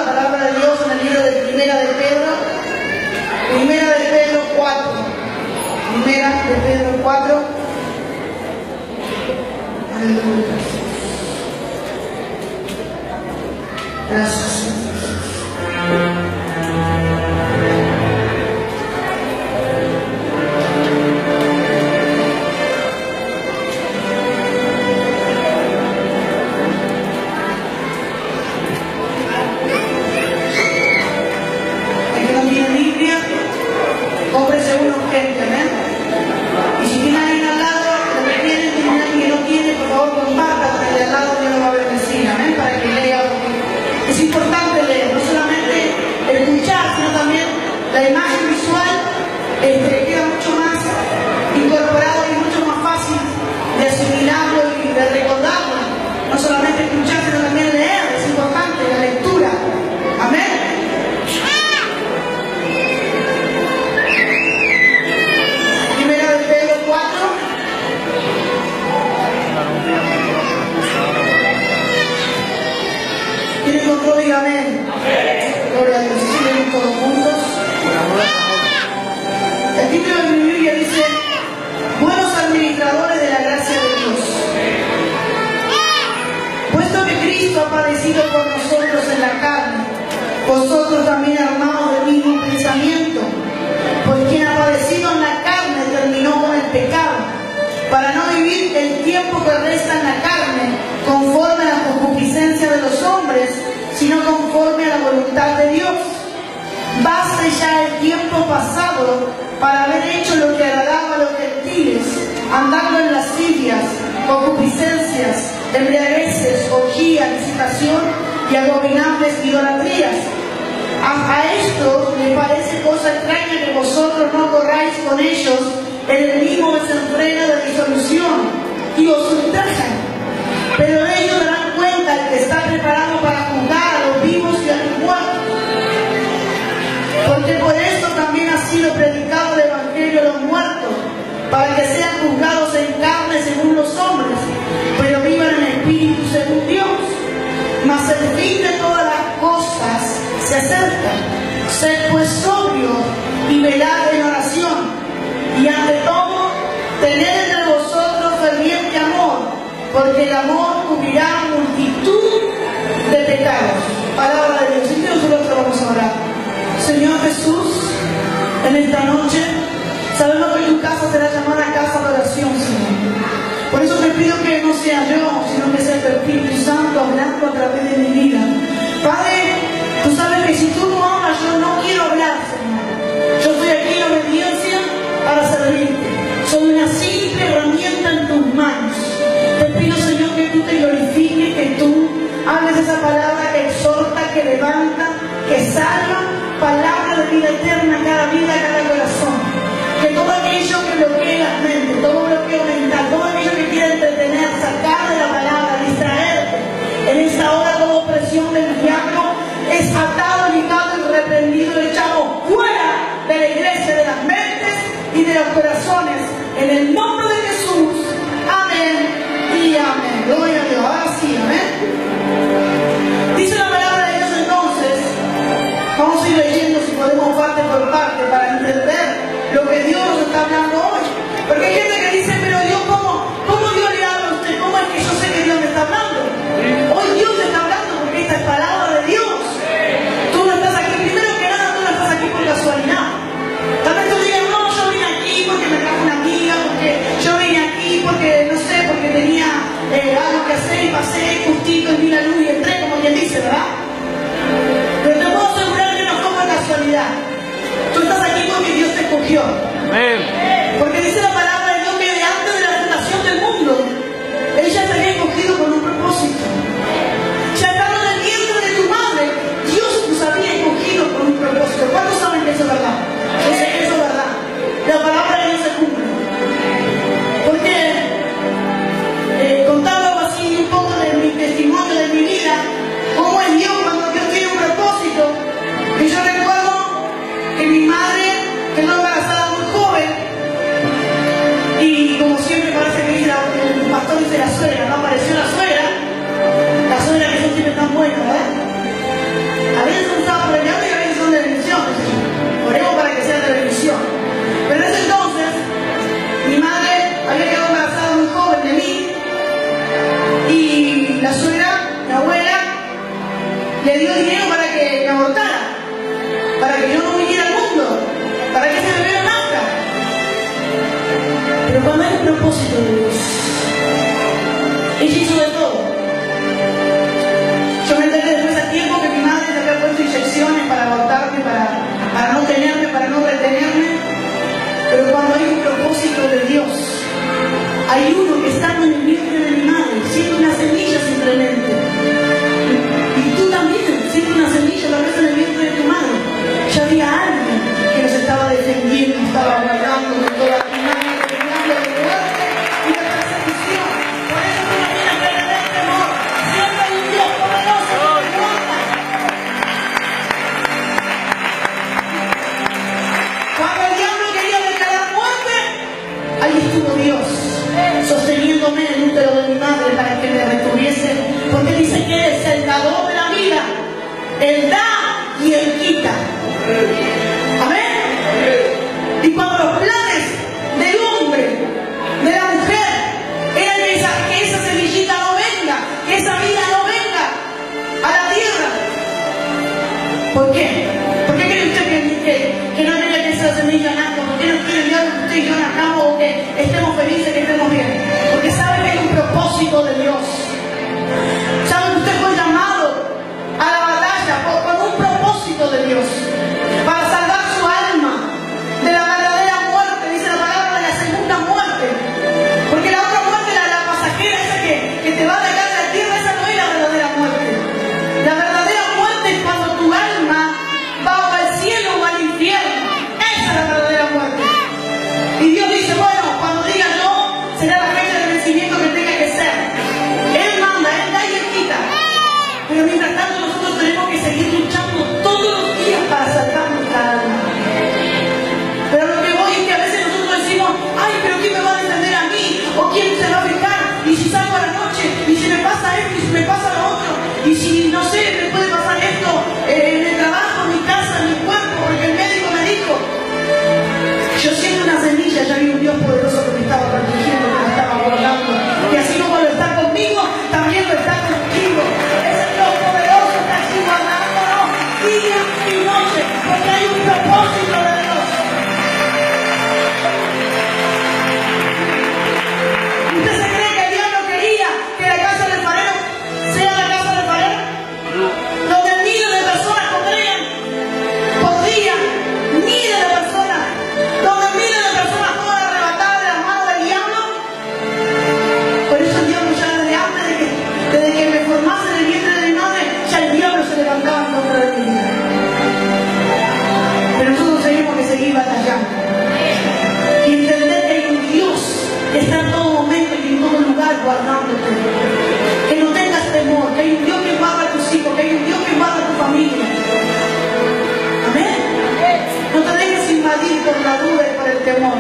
la palabra de Dios en el libro de Primera de Pedro 4. Primera de Pedro 4. Aleluya. Gracias. Cómprese uno urgente, amén. Y si tiene alguien al lado, tiene alguien que no tiene, por favor comparta con el de al lado, Dios lo va a bendecir, amén, para que lea. Es importante leer, no solamente escuchar, sino también la imagen visual queda mucho más incorporado y mucho más fácil de asimilarlo y de recordarlo. No solamente escuchar, sino también leer, es importante la lectura, amén. ¿Quieren control? Diga amén. Gloria a Dios. ¿Siguen todos juntos? El título de mi Biblia dice: buenos administradores de la gracia de Dios. Puesto que Cristo ha padecido por nosotros en la carne, vosotros también armados del mismo pensamiento, pues quien ha padecido en la carne terminó con el pecado, para no vivir el tiempo que resta en la carne conforme a la concupiscencia de los hombres, sino conforme a la voluntad de Dios. Baste ya el tiempo pasado para haber hecho lo que agradaba a los gentiles, andando en lascivias, concupiscencias, embriagueces, orgías, licitación y abominables idolatrías. A esto les parece cosa extraña que vosotros no corráis con ellos en el mismo desenfreno de disolución y os ultrajan. Pero ellos darán cuenta al que está preparado para juzgar a los vivos y a los muertos. Porque por esto también ha sido predicado el Evangelio a los muertos, para que sean juzgados en carne según los hombres, pero vivan en espíritu según Dios. Mas el fin de todas las cosas se acerca. Sed pues sobrios y velad en oración, y ante todo tened entre vosotros ferviente amor, porque el amor cubrirá multitud de pecados. Palabra de Dios. Y nosotros vamos a orar. Señor Jesús, en esta noche sabemos que tu casa será llamada casa de oración, Señor. Por eso te pido que no sea yo, sino que sea tu Espíritu Santo hablando a través de mi vida. Padre, tú sabes que si tú no hablas, yo no quiero hablar, Señor. Yo estoy aquí en obediencia para servirte. Soy una simple herramienta en tus manos. Te pido, Señor, que tú te glorifiques, que tú hables esa palabra que exhorta, que levanta, que salva, palabra de vida eterna a cada vida, a cada corazón. Que todo aquello que bloquee la mente, todo bloqueo mental, todo aquello que quiera entretener, sacar de la palabra, distraerte, en esta hora toda opresión del diablo es atado, ligado y reprendido, echado fuera de la iglesia, de las mentes y de los corazones, en el nombre de Jesús. Amén y amén. Gloria a Dios. Ahora sí, amén. Dice la palabra de Dios entonces. Vamos a ir leyendo, si podemos, parte por parte, para entender lo que Dios nos está hablando hoy. Porque hay gente que dice: pero Dios, ¿cómo Dios le habla a usted? ¿Cómo es que yo sé que Dios me está hablando? Hoy Dios te está hablando porque esta es palabra de Dios. Tú no estás aquí, primero que nada, tú no estás aquí por casualidad. Tal vez tú digas: no, yo vine aquí porque me trajo una amiga, porque yo vine aquí porque, no sé, porque tenía algo que hacer y pasé justito y vi la luz y entré, como quien dice, ¿verdad? Pero te puedo asegurar que no fue por casualidad. Tú estás aquí porque Dios te escogió. Amén. Porque dice la palabra de Dios que de antes de la fundación del mundo, Él ya te había escogido con un propósito. Ya estando en el vientre de tu madre, Dios nos había escogido con un propósito. ¿Cuántos saben que eso es verdad? Yo sé que eso es verdad. La palabra de Dios se cumple. Porque contaba algo así un poco de mi testimonio, de mi vida, cómo es Dios cuando Dios tiene un propósito. Y yo recuerdo que mi madre quedó embarazada muy joven Jesús. Ella hizo de todo. Yo me enteré después de tiempo que mi madre le había puesto inyecciones para abortarme, para no tenerme, para no retenerme. Pero cuando hay un propósito de Dios, hay uno que estando en el vientre de mi madre, siendo una semilla simplemente. Y tú también, siendo una semilla, tal vez en el vientre de tu madre, ya había alguien que nos estaba defendiendo, estaba guardando de toda tu madre, de muerte y de persecución. Por eso tú no tienes que tener temor. Siempre hay un Dios poderoso que te guarda. Cuando el diablo quería declarar muerte, ahí estuvo Dios, sosteniéndome el útero de mi madre para que me retuviese, porque dice que es el dador de la vida, el da y el quita. Amén. Y cuando los planes del hombre, de la mujer, eran que esa semillita no venga, que esa vida no venga a la tierra. ¿Por qué? ¿Por qué cree usted que no quería que esa semilla nazca? ¿Por qué no quiere Dios que usted y yo nazcamos o que estemos felices, que estemos bien? Porque sabe que hay un propósito de Dios. Sabe que usted fue llamado a la batalla con un propósito de Dios, para salvar su alma de la verdadera muerte, dice la palabra, de la segunda muerte. Porque la otra muerte, la pasajera, esa que te va a dejar de la tierra, esa no es la verdadera muerte. La verdadera muerte es cuando tu alma va o al cielo o al infierno. Esa es la verdadera muerte. Y Dios dice, bueno, cuando diga yo, será la fecha de vencimiento que tenga que ser. Él manda, Él da y Él quita. Pero mientras tanto nosotros tenemos que seguir luchando todos los días para salvar nuestra alma. Pero lo que voy es que a veces nosotros decimos, ay, pero ¿quién me va a defender a mí? ¿O quién se va a fijar? ¿Y si salgo a la noche? ¿Y si me pasa esto? ¿Y si me pasa lo otro? ¿Y si, no sé, me puede pasar esto en el trabajo, en mi casa, en mi cuerpo? Porque el médico me dijo. Yo siendo una semilla ya vi un Dios poderoso que me estaba protegiendo, que me estaba guardando. Y así como lo está conmigo, también lo está contigo. Ese Dios poderoso está así guardándonos día y noche, porque hay un propósito de Dios. ¿Usted se cree que el diablo quería que la casa del farero sea la casa del farero? Donde miles de personas congregan por día, miles de personas, donde miles de personas fueron arrebatadas de las manos del diablo. Por eso el diablo ya desde antes, desde que me formase en el vientre de mi madre, ya el diablo se levantaba en contra de mi vida. Pero nosotros tenemos que seguir batallando y entender que hay un Dios que está en todo momento y en todo lugar guardándote. Que no tengas temor, que hay un Dios que guarda a tus hijos, que hay un Dios que guarda a tu familia. Amén. No te dejes invadir por la duda y por el temor,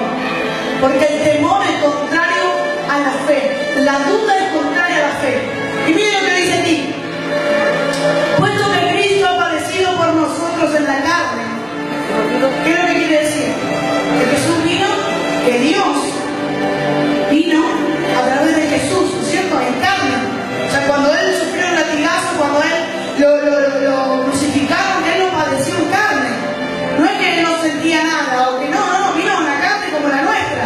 porque el temor es contrario a la fe, la duda es contraria a la fe. Y mira lo que dice aquí: puesto que Cristo ha padecido por nosotros en la carne. ¿Qué es lo que quiere decir? Que Jesús vino, que Dios vino a través de Jesús, ¿no es cierto? En carne. O sea, cuando Él sufrió un latigazo, cuando Él lo crucificaron, Él lo padeció en carne. No es que Él no sentía nada, o que no, vino a una carne como la nuestra.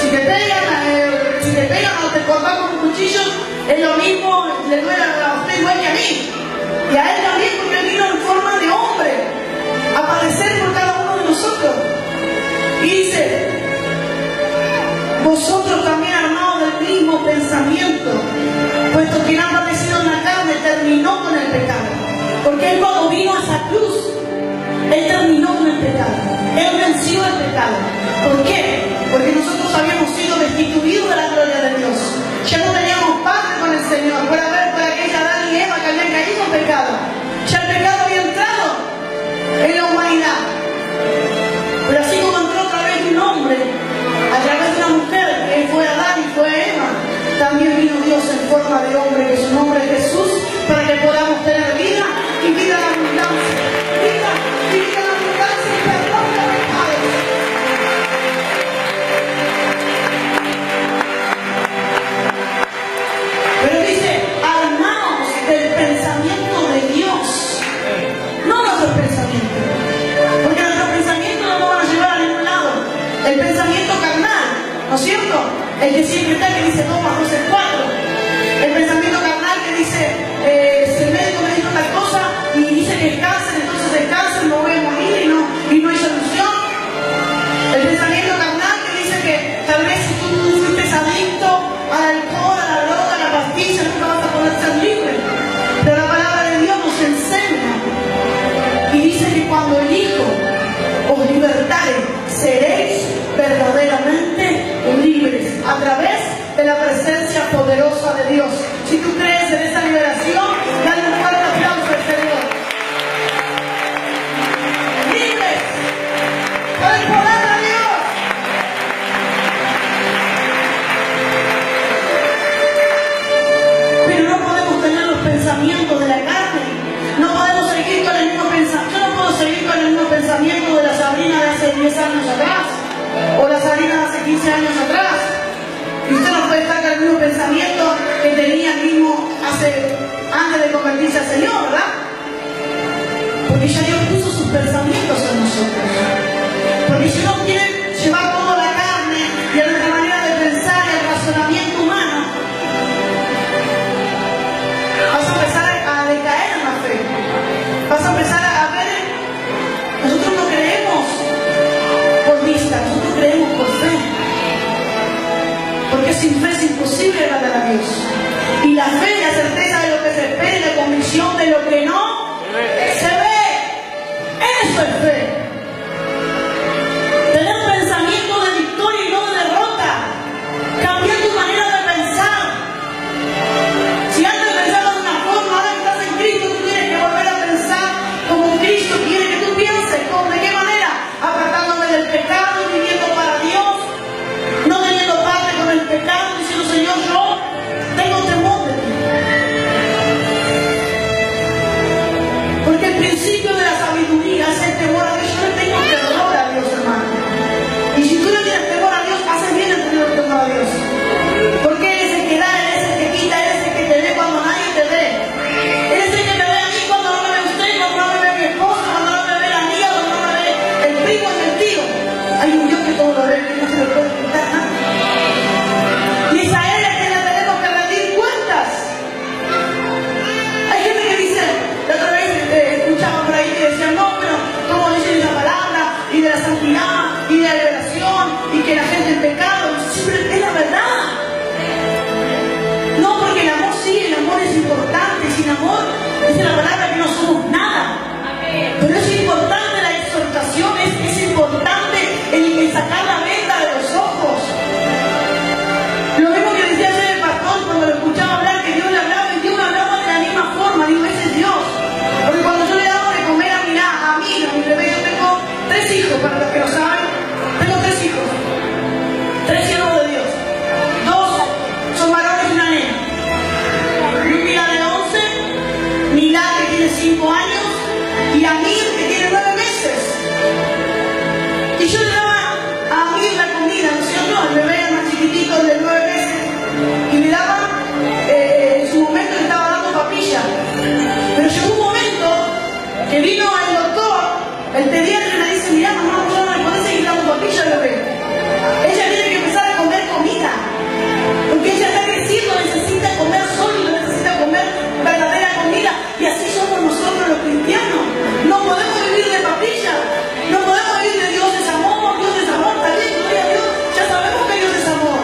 Si te pegan o te cortan con un cuchillo, es lo mismo, le duele a usted igual que a mí. Y a Él también, porque Él vino en forma de hombre a padecer por cada uno de nosotros. Y dice, vosotros también armados del mismo pensamiento, puesto que han padecido en la carne, terminó con el pecado. Porque Él cuando vino a esa cruz, Él terminó con el pecado. Él venció el pecado. ¿Por qué? Porque nosotros habíamos sido destituidos de la gloria de Dios. Ya no teníamos parte con el Señor por aquella Adán y Eva que habían caído en pecado. Ya el pecado había entrado en la humanidad. Pero así como entró a través de un hombre, a través de una mujer, que fue Adán y fue Eva, también vino Dios en forma de hombre, que su nombre es Jesús, para que podamos tener vida y vida en abundancia. Vida y vida en abundancia y perdón de pecados. Pero dice, armaos del pensamiento de Dios, no nuestros pensamientos, porque nuestros pensamientos no nos van a llevar a ningún lado. El pensamiento carnal, ¿no es cierto? El que siempre está, que dice 2 más 2 es 4. El pensamiento carnal que dice, si el médico me dijo tal cosa y dice que es cáncer, entonces es cáncer, no voy a morir y no hay solución. El pensamiento carnal que dice que tal vez si tú fuiste adicto al alcohol, a la droga, a la pastilla, nunca vas a poder ser libre. Pero la palabra de Dios nos enseña y dice que cuando el Hijo os libertare, seréis verdaderamente libres a través de la presencia poderosa de Dios. Si tú crees en esa liberación, dale un fuerte aplauso al Señor. Libres por el poder de Dios. Pero no podemos tener los pensamientos de la carne. No podemos seguir con el mismo pensamiento. Yo no puedo seguir con el mismo pensamiento de la Sabrina de hace 10 años atrás o la Sabrina de hace 15 años atrás. Y usted no puede estar con el mismo pensamiento que tenía mismo antes de convertirse al Señor, ¿verdad? Porque ya Dios puso sus pensamientos en nosotros. Porque si uno quiere llevar toda la carne y a nuestra manera de pensar y el razonamiento humano, vas a empezar a decaer en la fe. Vas a empezar a ver, nosotros no creemos por vista, nosotros creemos por fe. Porque sin fe es imposible agradar a Dios. Y la fe es la certeza de lo que se espera y la convicción de lo que no se ve. Eso es fe. Tener un pensamiento de victoria y no de derrota. Cambiar tu manera de pensar. Si antes pensabas de una forma, ahora que estás en Cristo, tú tienes que volver a pensar como Cristo quiere que tú pienses. ¿De qué manera? Apartándome del pecado y viviendo para Dios. No teniendo parte con el pecado, diciendo, Señor, yo tengo temor de ti. Porque el principio de la sabiduría es el temor a Dios. Yo no tengo temor a Dios, hermano. Y si tú no tienes temor a Dios, haces bien en tener temor a Dios. Porque Él es el que da, Él es el que quita, Él es el que te ve cuando nadie te ve. Él es el que me ve a mí cuando no me ve usted, cuando no me ve mi esposa, cuando no me ve la amiga, cuando no me ve el primo y el tío. Hay un Dios que todo lo ve, que no se lo puede quitar nada. Y es a Él a quien le tenemos que rendir cuentas. Hay gente que dice, la otra vez escuchaba por ahí que decían, no, pero ¿cómo dicen esa palabra? Y de la santidad, y de la liberación, y que la gente en pecado, siempre es la verdad. No, porque el amor sí, el amor es importante. Sin amor, dice la palabra que no somos nada. Pero es importante la exhortación, es importante el sacar la venda de los ojos. Lo mismo que decía ayer el pastor cuando lo escuchaba hablar, que Dios le hablaba y Dios me hablaba de la misma forma. Digo, ese es Dios. Porque cuando yo le daba de comer a mi bebé, yo tengo 3 hijos, para los que lo saben, tengo 3 hijos. 3 hijos de Dios. 2 son varones y una nena. Mira de 11, Milá que tiene 5 años y Amir que tiene 9 meses. Y yo le daba a Amir la comida, ¿no es cierto? El bebé era más chiquitito, el de 9 meses. Y le daba, en su momento le estaba dando papilla. Pero llegó un momento que vino el doctor, el pediatra, y me dice, mirá, mamá, yo no le podés seguir dando papilla al bebé. Ella tiene que empezar a comer comida. Porque ella está creciendo, necesita comer sólido, necesita comer verdadera comida. Y así somos nosotros los cristianos. No podemos vivir de papilla. No podemos vivir de Dios es amor, está bien, gloria a Dios. Ya sabemos que Dios es amor.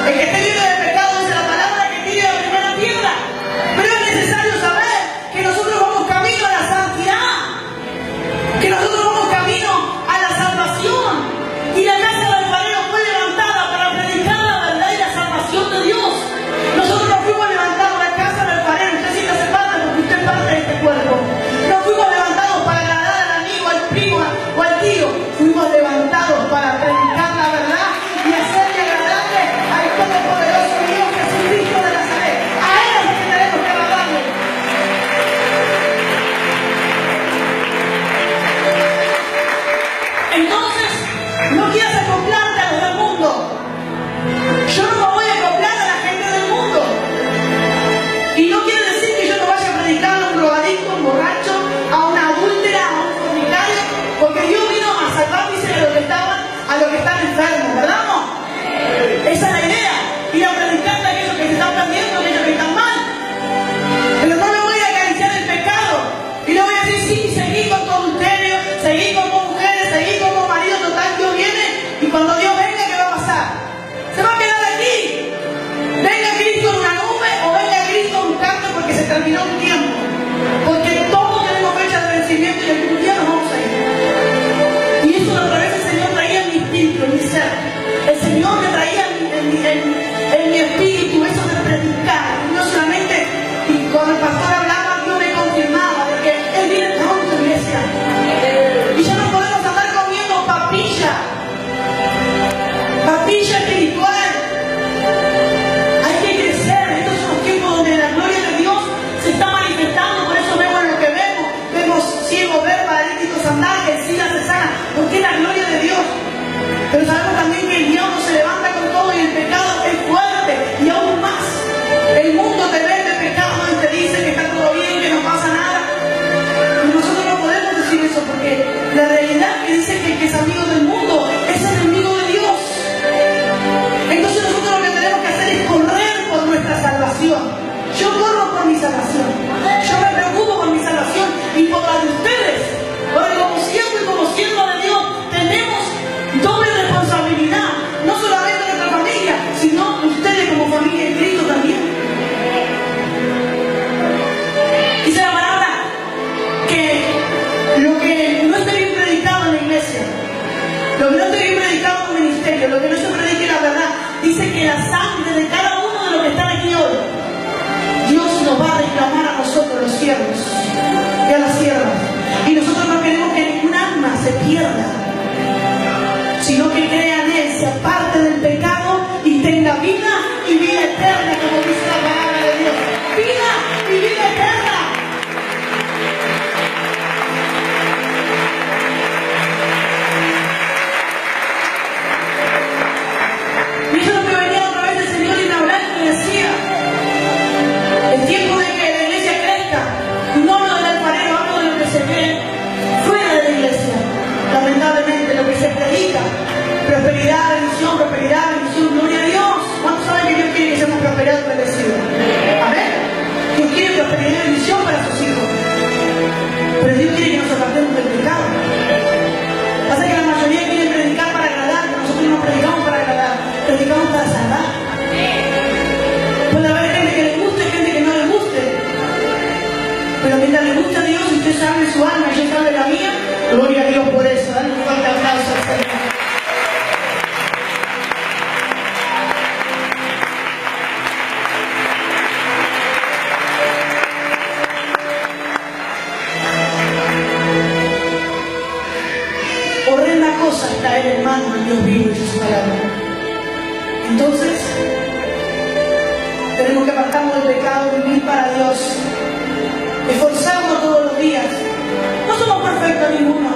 El que esté libre de pecado dice la palabra que tire la primera piedra. Pero es necesario saber que nosotros vamos camino a la santidad, que nosotros vamos camino a la salvación. Y la casa del alfarero fue levantada para predicar la verdad y la salvación de Dios. Nosotros no fuimos levantados a la casa del alfarero. Usted sí hace parte porque usted es parte de este cuerpo. No fuimos levantados para agradar al amigo, al primo o al tío. Fuimos levantados para predicar la verdad y hacerle agradable al Todopoderoso Dios Jesucristo de Nazaret. A Él es que tenemos que agradarle. Entonces, no quieras acoplarte a los del mundo. Yo no me voy a acoplar a la gente del mundo. Y no quiere decir que yo no vaya a predicar a un drogadicto, a un borracho, a una adúltera, a un fornicario, porque Dios vino a salvar, dice, a los que están enfermos, ¿verdad? ¿No? Esa es la idea. Ir a predicarle a aquellos que se están perdiendo, a aquellos que están mal. Pero no le voy a acariciar el pecado. Y le voy a decir, sí, seguí con tu adulterio, seguí con tus mujeres, seguí con tu marido, total, Dios viene. Y cuando Dios venga, ¿qué va a pasar? Se va a quedar aquí. Venga Cristo en una nube o venga Cristo en un canto porque se terminó un tiempo. Porque todos tenemos fecha de vencimiento y algún día nos vamos a ir. Y eso a través del Señor traía en mi espíritu, en mi ser. El Señor me traía en mi espíritu eso de predicar. No solamente, y cuando el pastor hablaba, Dios me confirmaba de que Él viene pronto, iglesia. Y ya no podemos andar comiendo papilla espiritual. Hay que crecer. Estos son los tiempos donde la gloria de Dios se está manifestando. Por eso vemos lo que vemos. Vemos ciegos ver, paralíticos andar, que el SIDA se sana, porque es la gloria de Dios. Pero sabemos también que el diablo se levanta con todo y el pecado es fuerte. Y aún más, el mundo te vende pecado y te dice que está todo bien, que no pasa nada. Y nosotros no podemos decir eso, porque la realidad que dice que el que es amigo del mundo es enemigo de Dios. Entonces nosotros lo que tenemos que hacer es correr por nuestra salvación. Yo corro por mi salvación. Yo me preocupo por mi salvación y por la de ustedes. Porque como siervo y como sierva de Dios tenemos doble responsabilidad. No solamente nuestra familia, sino ustedes como familia en Cristo también. Dice la palabra que lo que no esté bien predicado en la iglesia, lo que no esté bien predicado en el ministerio, lo que no se predique la verdad, dice que la sangre de cada uno de los que están aquí hoy, Dios nos va a reclamar a nosotros los siervos y a las siervas. Y nosotros no queremos que ningún alma se pierda, sino que crea en Él, se aparte del pecado y tenga vida y vida eterna, como dice la palabra de Dios. Vida y vida eterna. Y eso es lo que venía otra vez el Señor y me hablaba y me decía, el tiempo de que la iglesia crezca, y no hablo del alfarero, hablo de lo que se ve fuera de la iglesia. Lamentablemente lo que se predica, prosperidad, bendición, gloria a Dios. ¿Cuántos saben que Dios quiere que seamos prosperados y bendecidos? Amén. Dios quiere prosperidad y bendición para sus hijos. Pero Dios quiere que nos apartemos del pecado. Pasa que la mayoría quiere predicar para agradar, pero nosotros no predicamos para agradar, predicamos para salvar. Puede haber gente que le guste, gente que no le guste. Pero mientras le gusta a Dios, y usted sabe su alma y yo sabe la mía, gloria a Dios por eso. Dale un fuerte aplauso al Señor. Horrenda cosa es caer en manos del Dios vivo y su palabra. Entonces, tenemos que apartarnos del pecado, vivir para Dios, esforzarnos todos los días. No somos perfectos ninguno,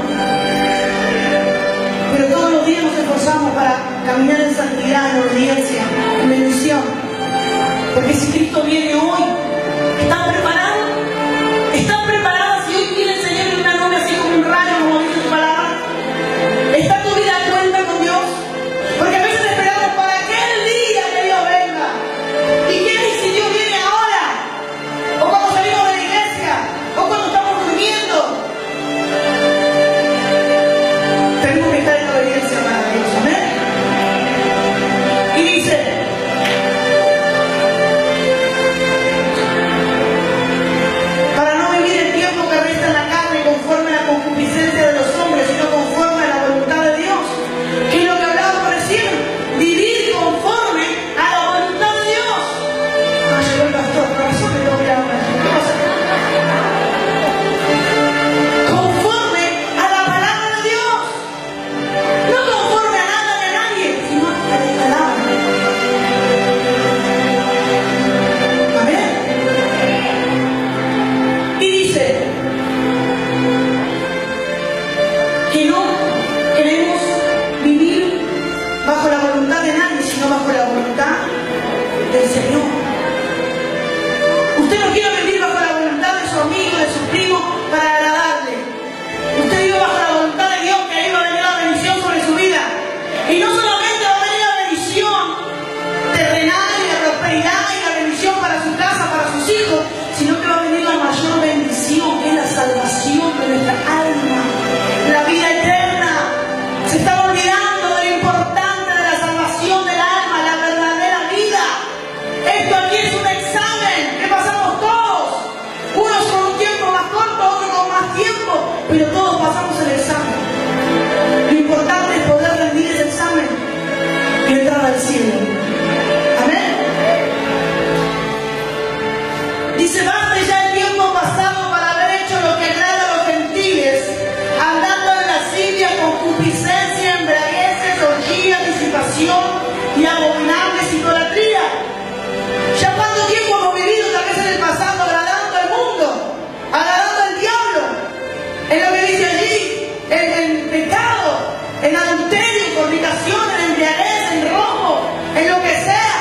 pero todos los días nos esforzamos para caminar en santidad, en obediencia, en bendición. Porque si Cristo viene hoy, ¿están preparados? ¿Están preparados si hoy viene el Señor en una nube así como un rayo, como dice su palabra? ¿Está tu vida a cuenta con Dios? Porque a veces esperamos para aquel día que Dios venga. ¿Y qué si Dios viene ahora? O cuando salimos de la iglesia, o cuando estamos durmiendo. Tenemos que estar en obediencia para Dios, amén. Y dice, pero todos pasamos el examen. Lo importante es poder rendir ese examen y entrar al cielo. Amén. Dice, basta ya el tiempo pasado para haber hecho lo que agrada a los gentiles, andando en lascivia, concupiscencia, embriagueces, orgía, disipación y abominables idolatría. Ya cuánto tiempo hemos vivido tal vez en el pasado agradando al mundo, agradando al diablo, en lo que dice allí, en pecado, en adulterio, en fornicación, en embriaguez, en robo, en lo que sea.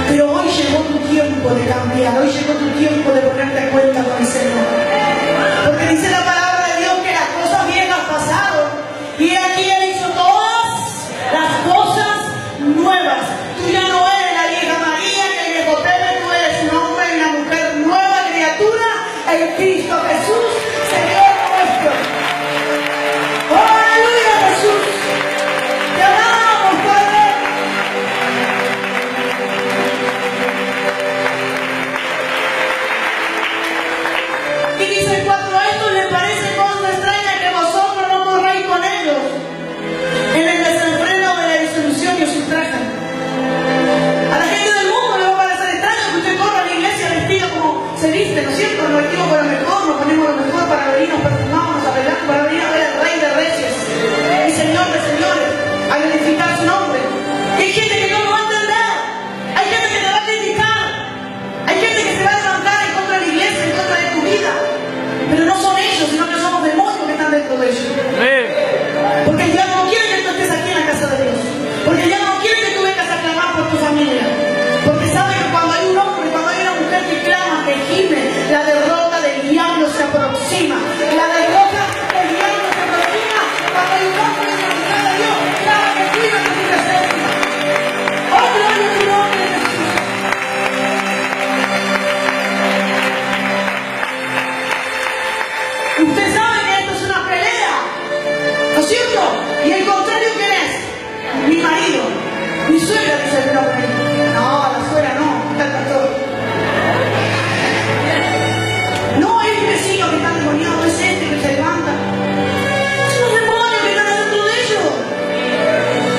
Pero hoy llegó tu tiempo de cambiar, hoy llegó tu tiempo de ponerte a cuenta con el Señor. Porque dice la palabra de Dios que las cosas viejas pasaron y aquí Él hizo todas las cosas nuevas. Tú ya no eres la vieja María, que el viejo Pepe, tú eres un hombre y una mujer nueva criatura en Cristo Jesús, Señor nuestro. ¡Oh, aleluya, Jesús! Te amamos, Padre. Y dice el 4, a esto le parece cosa extraña que vosotros no corráis con ellos en el desenfreno de la disolución que os ultrajan. A la gente del mundo le va a parecer extraño que usted corra a la iglesia vestido como se viste, ¿no es cierto? Nos vestimos con lo mejor, nos ponemos lo mejor para venir, nos perfumamos, nos arreglamos para venir a ver al Rey de Reyes y Señor de Señores, a glorificar su nombre. Y hay gente que no lo va a entender, hay gente que te va a criticar, hay gente que se va a levantar en contra de la iglesia, en contra de tu vida, pero no son ellos, sino que son los demonios que están dentro de ellos. Porque el diablo no quiere que tú estés aquí en la casa de Dios, porque el diablo no quiere que tú vengas a clamar por tu familia, porque sabe que cuando hay un hombre, cuando hay una mujer que clama, que gime, la derrota del diablo se aproxima. La derrota del diablo se aproxima cuando hay un hombre y una mujer de Dios clama, que cuida de tu presencia. ¡Oh, gloria a tu nombre, Jesús! Usted sabe que esto es una pelea, ¿no es cierto? Y el contrario, ¿quién es? Mi marido, mi suegra, dice el hombre. No, la suegra no, está el pastor. No, es mi vecino que está endemoniado, es este que se levanta. Son los demonios que están dentro de ellos.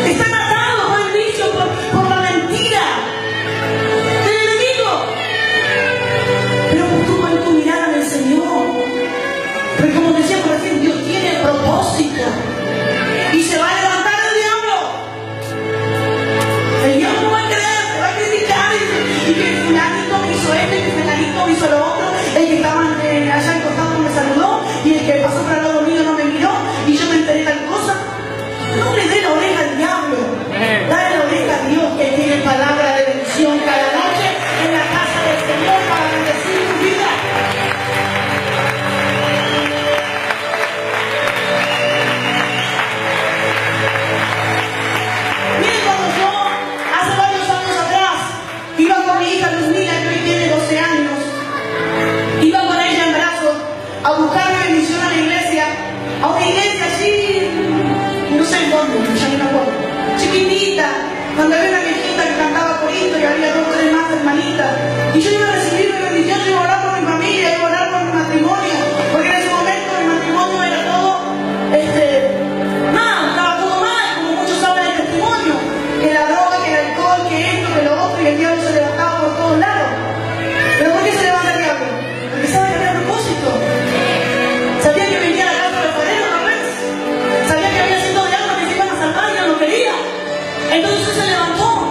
Están atados por el vicio, por la mentira del enemigo. Pero tú pones tu mirada en el Señor. Porque como decíamos recién, Dios tiene propósito. Y se va a levantar el diablo. El diablo no va a creer, te va a criticar. Y que fulanito me hizo esto, y que fulanito me hizo lo otro. El que estaba allá encostado no me saludó. Y el que pasó por al lado mío no me miró. Y yo me enteré tal cosa. No le dé la oreja al diablo. Dale la oreja a Dios, que tiene palabra de bendición cada noche en la casa del Señor para bendecir tu vida. Miren, cuando yo, hace varios años atrás, iba con mi hija Luzmila, que hoy tiene 12 años, iba con ella en brazos a buscar bendición a la iglesia, a una iglesia así, no sé en dónde, ya no me acuerdo, chiquitita, donde había una viejita que cantaba corito y había 2 o 3 más hermanitas, y yo iba a recibir mi bendición, yo iba a orar por mi familia, iba a orar por mi matrimonio, porque en ese momento mi matrimonio era todo, mal, estaba todo mal, como muchos saben el testimonio, que la droga, que el alcohol, que esto, que lo otro, y el diablo se levantaba por todos lados. ¿Pero por qué se levanta el diablo? Porque sabe que había propósito. Sabía que venía a la casa del alfarero, ¿no ves? Sabía que había sido de algo que se iban a salvar y él no quería. Entonces se levantó.